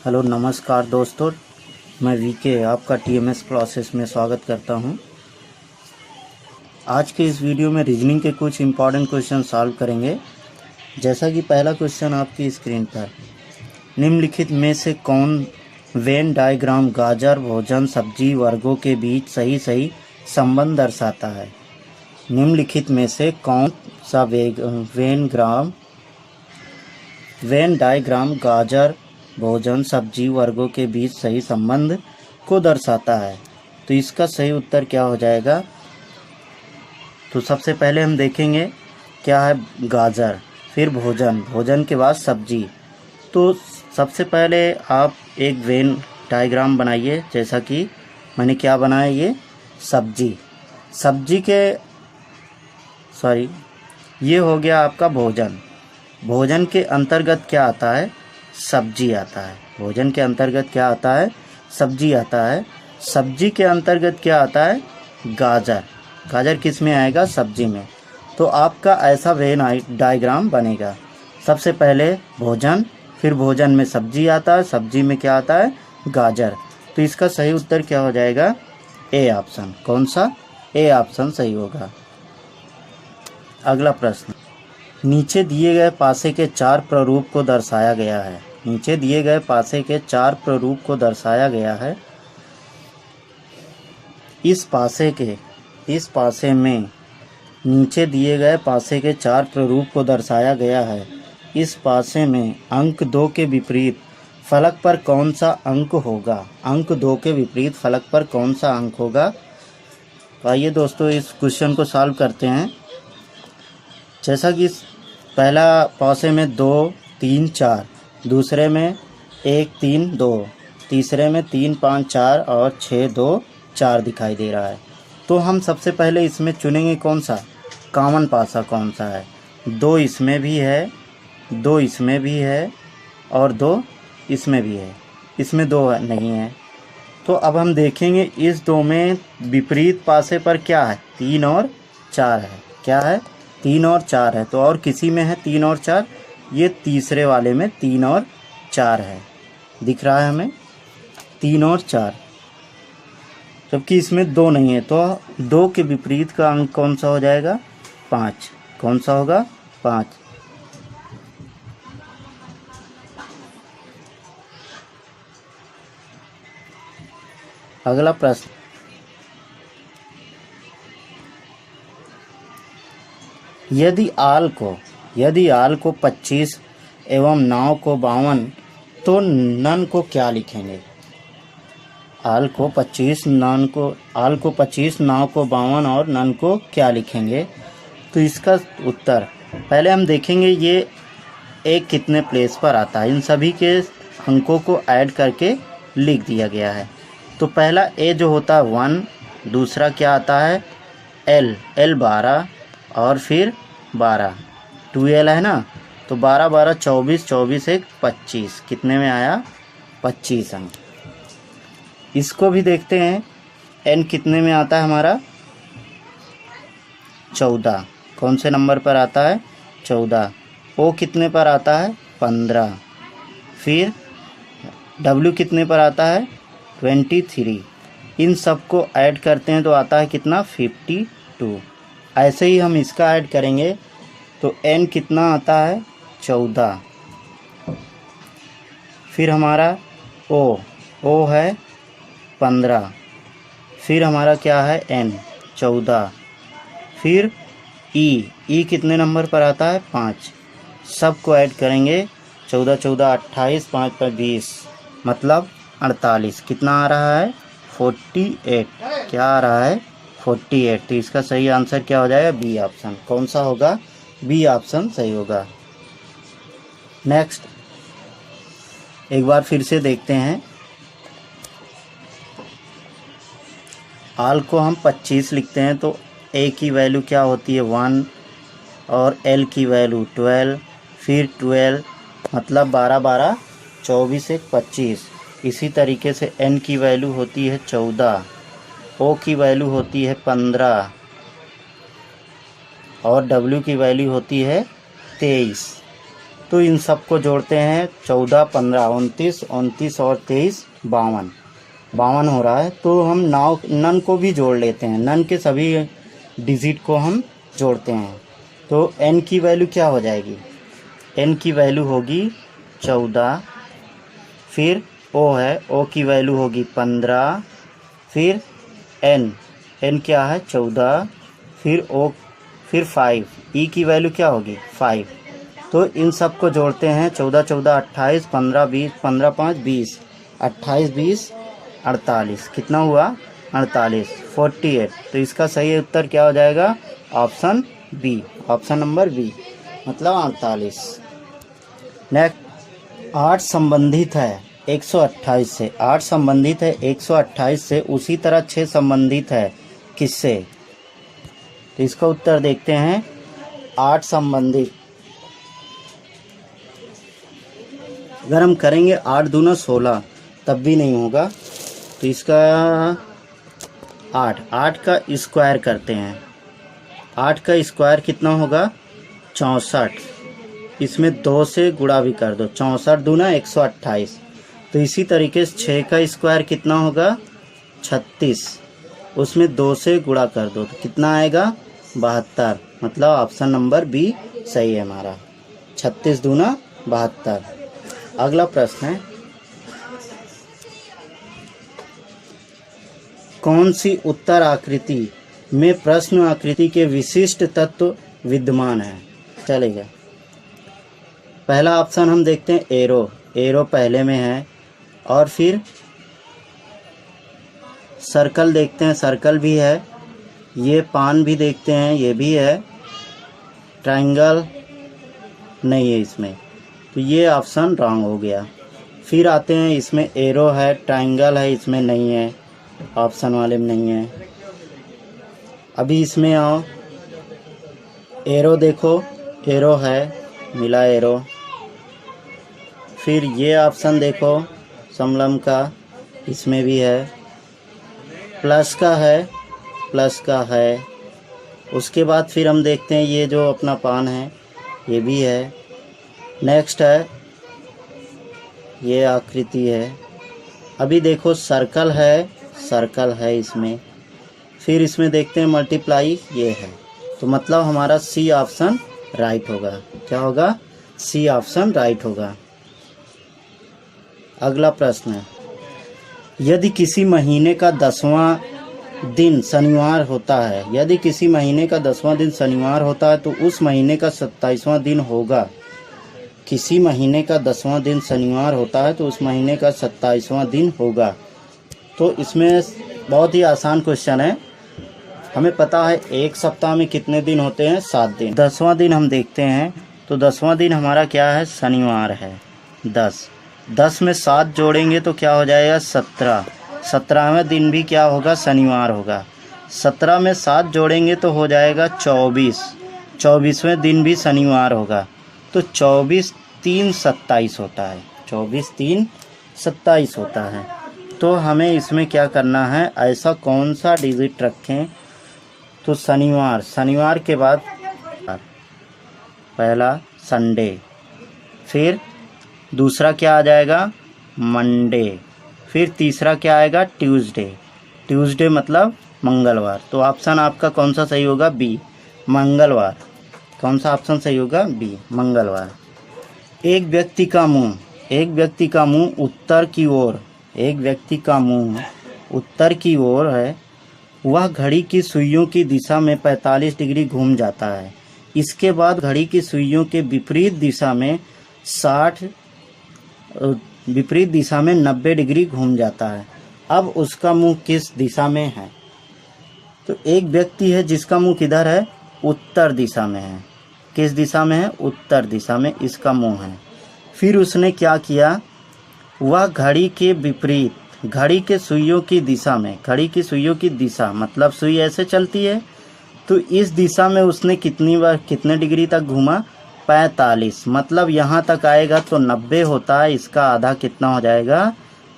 Hello नमस्कार दोस्तों, मैं वीके आपका टीएमएस क्लासेस में स्वागत करता हूं। आज के इस वीडियो में रीजनिंग के कुछ इम्पॉर्टेंट क्वेश्चन सॉल्व करेंगे। जैसा कि पहला क्वेश्चन आपकी स्क्रीन पर, निम्नलिखित में से कौन वेन डायग्राम गाजर भोजन सब्जी वर्गों के बीच सही सही संबंध दर्शाता है। निम्नलिखित में से कौन सा वेन डायग्राम गाजर भोजन सब्जी वर्गों के बीच सही संबंध को दर्शाता है। तो इसका सही उत्तर क्या हो जाएगा। तो सबसे पहले हम देखेंगे क्या है गाजर, फिर भोजन, भोजन के बाद सब्जी। तो सबसे पहले आप एक वेन डायग्राम बनाइए, जैसा कि मैंने क्या बनाया, ये सब्जी के ये हो गया आपका भोजन। भोजन के अंतर्गत क्या आता है, सब्जी आता है। भोजन के अंतर्गत क्या आता है, सब्जी आता है। सब्जी के अंतर्गत क्या आता है, गाजर। गाजर किस में आएगा, सब्जी में। तो आपका ऐसा वेन डायग्राम बनेगा। सबसे पहले भोजन, फिर भोजन में सब्जी आता है, सब्जी में क्या आता है, गाजर। तो इसका सही उत्तर क्या हो जाएगा, ए ऑप्शन। कौन सा, ए ऑप्शन सही होगा। अगला प्रश्न, नीचे दिए गए पासे के चार प्रारूप को दर्शाया गया है। नीचे दिए गए पासे के चार प्रारूप को दर्शाया गया है। इस पासे में नीचे दिए गए पासे के चार प्रारूप को दर्शाया गया है। इस पासे में अंक 2 के विपरीत फलक पर कौन सा अंक होगा। अंक 2 के विपरीत फलक पर कौन सा अंक होगा। तो आइए दोस्तों इस क्वेश्चन को सॉल्व करते हैं। जैसा कि पहला पासे में 2 3 4, दूसरे में 1 3 2, तीसरे में 3 5 4 और 6 2 4 दिखाई दे रहा है। तो हम सबसे पहले इसमें चुनेंगे कौन सा कॉमन पासा, कौन सा है। 2 इसमें भी है, 2 इसमें भी है और 2 इसमें भी है। इसमें 2 नहीं है। तो अब हम देखेंगे इस 2 में विपरीत पासे पर क्या है, 3 और 4 है। क्या है, 3 और 4 है। तो और किसी में है 3 और 4, ये तीसरे वाले में 3 और 4 है। दिख रहा है हमें 3 और 4, जबकि इसमें 2 नहीं है। तो 2 के विपरीत का अंक कौन सा हो जाएगा, 5। कौन सा होगा, 5। अगला प्रश्न, यदि आल को 25 एवं नाव को 52, तो नन को क्या लिखेंगे। आल को 25, नाव को 52 और नन को क्या लिखेंगे। तो इसका उत्तर पहले हम देखेंगे ये एक कितने प्लेस पर आता है। इन सभी के अंकों को ऐड करके लिख दिया गया है। तो पहला ए जो होता है 1, दूसरा क्या आता है एल 12 और फिर 12, 2l है ना। तो 12 12 24, 24 1 25, कितने में आया, 25 अंक। इसको भी देखते हैं, एन कितने में आता है हमारा, 14। कौन से नंबर पर आता है, 14। ओ कितने पर आता है, 15। फिर डब्ल्यू कितने पर आता है, 23। इन सब को ऐड करते हैं तो आता है कितना, 52। ऐसे ही हम इसका ऐड करेंगे तो एन कितना आता है, 14। फिर हमारा ओ है 15। फिर हमारा क्या है, एन 14। फिर ई कितने नंबर पर आता है, 5। सब को ऐड करेंगे, 14 14 28, 5 पर 20, मतलब 48। कितना आ रहा है, 48। क्या आ रहा है, 48। तो इसका सही आंसर क्या हो जाएगा, बी ऑप्शन। कौन सा होगा, बी ऑप्शन सही होगा। नेक्स्ट एक बार फिर से देखते हैं। आल को हम 25 लिखते हैं तो ए की वैल्यू क्या होती है, 1 और एल की वैल्यू 12, फिर 12 मतलब 12 12 24 1 25। इसी तरीके से एन की वैल्यू होती है 14, ओ की वैल्यू होती है 15 और डब्ल्यू की वैल्यू होती है 23। तो इन सब को जोड़ते हैं 14, 15, 29, 29 और 23 52, 52 हो रहा है। तो हम नन को भी जोड़ लेते हैं, नन के सभी डिजिट को हम जोड़ते हैं। तो n की वैल्यू क्या हो जाएगी, n की वैल्यू होगी 14, फिर o है, o की वैल्यू होगी 15, फिर n क्या है 14, फिर o, फिर 5, e की वैल्यू क्या होगी 5। तो इन सब को जोड़ते हैं 14, 14, 28, 15, 20, 15, 5, 20, 28, 20, 48, कितना हुआ 48, 48। तो इसका सही उत्तर क्या हो जाएगा, option B, option number B, मतलब 48। नेक्स्ट, 8 संबंधित है 128 से, 8 संबंधित है 128 से, उसी तरह 6 संबंधित है किससे। तो इसका उत्तर देखते हैं, 8 संबंधित अगर हम करेंगे 8 दूना 16 तब भी नहीं होगा। तो इसका 8 का स्क्वायर करते हैं, 8 का स्क्वायर कितना होगा 64, इसमें 2 से गुणा भी कर दो, 64 दूना 128। तो इसी तरीके से 6 का स्क्वायर कितना होगा 36, उसमें 2 से गुणा कर दो तो कितना आएगा 72, मतलब ऑप्शन नंबर बी सही है हमारा, 36 दूना 72। अगला प्रश्न है, कौन सी उत्तर आकृति में प्रश्न आकृति के विशिष्ट तत्व विद्यमान है। चलेगा, पहला ऑप्शन हम देखते हैं एरो, एरो पहले में है, और फिर सर्कल देखते हैं, सर्कल भी है, ये पान भी देखते हैं, ये भी है, ट्रायंगल नहीं है इसमें, तो ये ऑप्शन रॉन्ग हो गया। फिर आते हैं, इसमें एरो है, ट्रायंगल है, इसमें नहीं है, ऑप्शन वाले में नहीं है। अभी इसमें आओ, एरो देखो, एरो है, मिला एरो। फिर ये ऑप्शन देखो समलंब का, इसमें भी है, प्लस का है, प्लस का है। उसके बाद फिर हम देखते हैं ये जो अपना पान है ये भी है। नेक्स्ट है, ये आकृति है। अभी देखो सर्कल है, सर्कल है इसमें। फिर इसमें देखते हैं मल्टीप्लाई, ये है। तो मतलब हमारा सी ऑप्शन राइट होगा। क्या होगा, सी ऑप्शन राइट होगा। अगला प्रश्न है, यदि किसी महीने का 10वां दिन शनिवार होता है, यदि किसी महीने का 10वां दिन शनिवार होता है तो उस महीने का 27वां दिन होगा। किसी महीने का 10वां दिन शनिवार होता है तो उस महीने का 27वां दिन होगा। तो इसमें बहुत ही आसान क्वेश्चन है। हमें पता है एक सप्ताह में कितने दिन होते हैं, 7 दिन। 10वां दिन हम देखते हैं, तो 10वां दिन हमारा क्या है, शनिवार है। 10 में 7 जोड़ेंगे तो क्या हो जाएगा, 17। 17वें दिन भी क्या होगा, शनिवार होगा। 17 में 7 जोड़ेंगे तो हो जाएगा 24। 24वें दिन भी शनिवार होगा। तो 24 3 27 होता है, 24 3 27 होता है। तो हमें इसमें क्या करना है, ऐसा कौन सा डिजिट रखें। तो शनिवार, शनिवार के बाद पहला संडे, फिर दूसरा क्या आ जाएगा, मंडे, फिर तीसरा क्या आएगा, ट्यूसडे। ट्यूसडे मतलब मंगलवार। तो ऑप्शन आपका कौन सा सही होगा, बी, मंगलवार। कौन सा ऑप्शन सही होगा, बी, मंगलवार। एक व्यक्ति का मुंह, एक व्यक्ति का मुंह उत्तर की ओर, एक व्यक्ति का मुंह उत्तर की ओर है। वह घड़ी की सुइयों की दिशा में 45 डिग्री घूम जाता है। इसके बाद घड़ी की सुइयों के विपरीत दिशा में 90 डिग्री घूम जाता है। अब उसका मुंह किस दिशा में है। तो एक व्यक्ति है जिसका मुंह किधर है, उत्तर दिशा में है। किस दिशा में है, उत्तर दिशा में इसका मुंह है। फिर उसने क्या किया, वह घड़ी के विपरीत, घड़ी के सुइयों की दिशा में, घड़ी की सुइयों की दिशा मतलब सुई ऐसे चलती है, तो इस दिशा में उसने कितनी बार, कितने डिग्री तक घूमा, 45। मतलब यहाँ तक आएगा तो 90 होता है, इसका आधा कितना हो जाएगा,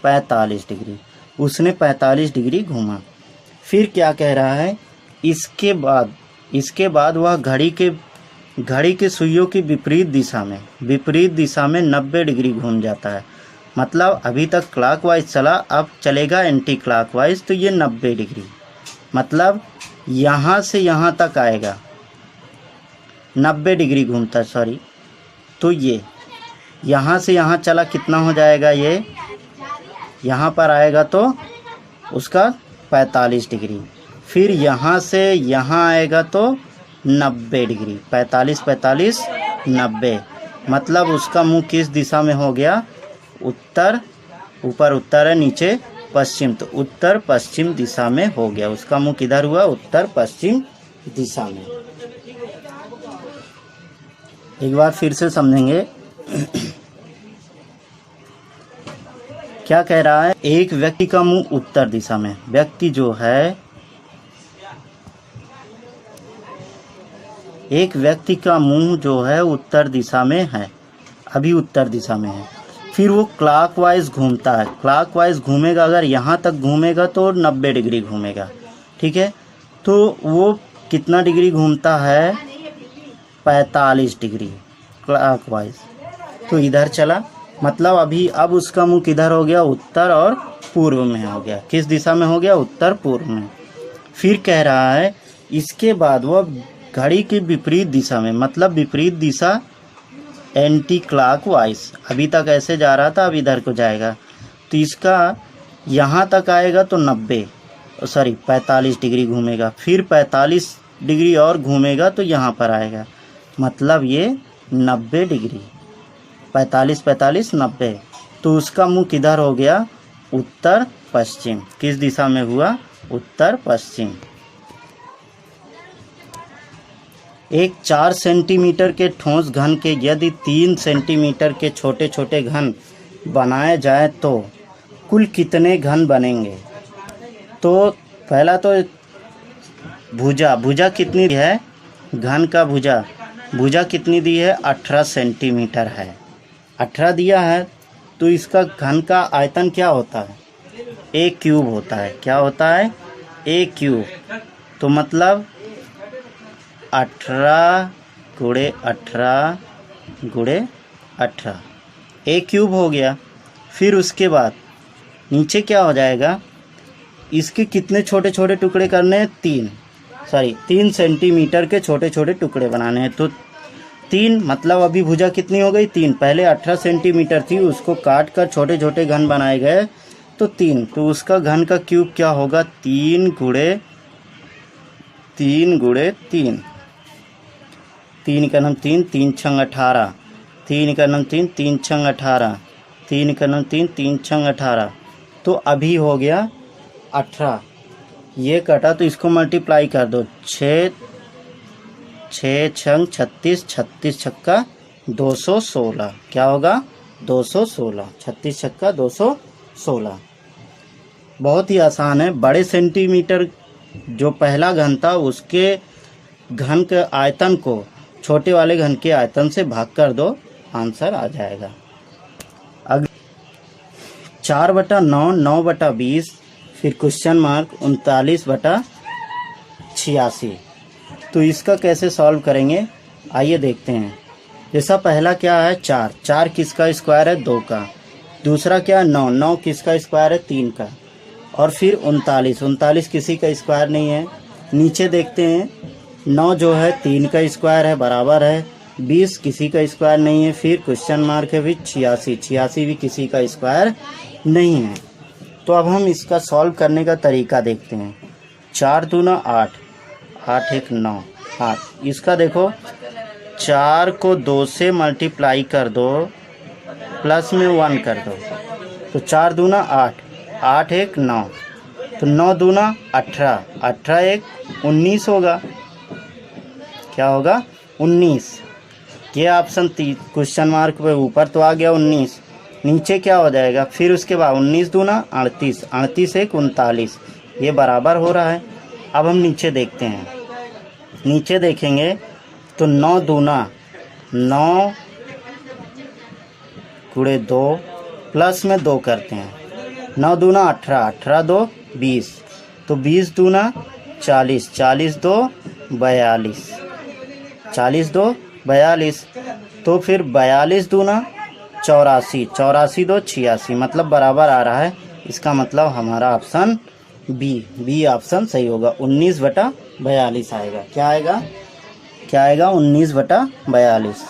45 डिग्री। उसने 45 डिग्री घूमा। फिर क्या कह रहा है, इसके बाद वह घड़ी के घड़ी की सुइयों की विपरीत दिशा में 90 डिग्री घूम जाता है। मतलब अभी तक क्लॉकवाइज चला, अब चलेगा एंटी क्लॉकवाइज, तो ये 90 डिग्री, मतलब यहाँ से यहाँ तक आएगा 90 डिग्री घूमता है, सॉरी। तो ये यहाँ से यहाँ चला, कितना हो जाएगा, ये यहाँ पर आएगा तो उसका 45 डिग्री। फिर यहाँ से यहाँ आएगा तो 90 डिग्री, 45 45 90, मतलब उसका मुंह किस दिशा में हो गया, उत्तर, ऊपर उत्तर है, नीचे पश्चिम, तो उत्तर पश्चिम दिशा में हो गया। उसका मुंह किधर हुआ, उत्तर पश्चिम दिशा में। एक बार फिर से समझेंगे। क्या कह रहा है, एक व्यक्ति का मुंह उत्तर दिशा में, व्यक्ति जो है, एक व्यक्ति का मुंह जो है उत्तर दिशा में है, अभी उत्तर दिशा में है। फिर वो क्लॉकवाइज घूमता है, क्लॉकवाइज घूमेगा, अगर यहाँ तक घूमेगा तो 90 डिग्री घूमेगा, ठीक है। तो वो कितना डिग्री घूमता है, 45 डिग्री क्लॉकवाइज। तो इधर चला, मतलब अभी अब उसका मुंह किधर हो गया, उत्तर और पूर्व में हो गया। किस दिशा में हो गया, उत्तर पूर्व में। फिर कह रहा है इसके बाद वह घड़ी की विपरीत दिशा में, मतलब विपरीत दिशा एंटी क्लॉकवाइज, अभी तक ऐसे जा रहा था, अब इधर को जाएगा, तो इसका यहाँ तक आएगा तो 45 डिग्री घूमेगा। फिर 45 डिग्री और घूमेगा तो यहाँ पर आएगा, मतलब ये 90 डिग्री, 45 45 90। तो उसका मुंह किधर हो गया, उत्तर पश्चिम। किस दिशा में हुआ, उत्तर पश्चिम। एक 4 सेंटीमीटर के ठोस घन के यदि 3 सेंटीमीटर के छोटे छोटे घन बनाए जाए तो कुल कितने घन बनेंगे। तो पहला तो भुजा कितनी है, घन का भुजा कितनी दी है, 18 सेंटीमीटर है, 18 दिया है। तो इसका घन का आयतन क्या होता है, a क्यूब होता है। क्या होता है, a क्यूब। तो मतलब 18 गुणे 18 गुणे 18 a क्यूब हो गया। फिर उसके बाद नीचे क्या हो जाएगा, इसके कितने छोटे छोटे टुकड़े करने हैं, 3 सेंटीमीटर के छोटे छोटे टुकड़े बनाने हैं। तो 3, मतलब अभी भुजा कितनी हो गई, 3। पहले 18 सेंटीमीटर थी, उसको काट कर छोटे छोटे घन बनाए गए तो 3। तो उसका घन का क्यूब क्या होगा, 3 गुणे 3 गुणे 3, 3 का नाम 3, 3 छंग 18, 3 का नाम 3, 3 छंग 18, 3 का नाम 3, 3 छंग 18। तो अभी हो गया 18, ये कटा तो इसको मल्टीप्लाई कर दो, 6 छंग 36, 36 छक्का 216, क्या होगा, 216, 36 छक्का 216। बहुत ही आसान है। बड़े सेंटीमीटर जो पहला घन था उसके घन के आयतन को छोटे वाले घन के आयतन से भाग कर दो, आंसर आ जाएगा। अगर 4/9, 9/20, फिर क्वेश्चन मार्क 39/86। तो इसका कैसे सॉल्व करेंगे, आइए देखते हैं। जैसा पहला क्या है, 4 किसका स्क्वायर है, 2 का। दूसरा क्या है, 9 किसका स्क्वायर है, 3 का। और फिर 39 किसी का स्क्वायर नहीं है। नीचे देखते हैं, 9 जो है 3 का स्क्वायर है, बराबर है। 20 किसी का स्क्वायर नहीं है। फिर क्वेश्चन मार्क है, भी 86 भी किसी का स्क्वायर नहीं है। तो अब हम इसका सॉल्व करने का तरीका देखते हैं। 4 दूना 8, 8 1 9, 8। इसका देखो, 4 को 2 से मल्टीप्लाई कर दो, प्लस में 1 कर दो, तो 4 दूना 8, 8 1 9, तो 9 दूना 18, 18 1 19 होगा। क्या होगा, 19। ये ऑप्शन क्वेश्चन मार्क पे ऊपर तो आ गया 19, नीचे क्या हो जाएगा। फिर उसके बाद 19 दूना 38, 38 1 39, ये बराबर हो रहा है। अब हम नीचे देखते हैं, नीचे देखेंगे तो 9 दूना 9 गुणे 2, प्लस में 2 करते हैं, 9 दूना 18, 18 2 20, तो 20 दूना 40, 40 2 42, 40 2 42, तो फिर 42 दूना 84, 84 दो 86, मतलब बराबर आ रहा है। इसका मतलब हमारा ऑप्शन बी ऑप्शन सही होगा, 19/42 आएगा। क्या आएगा? 19/42।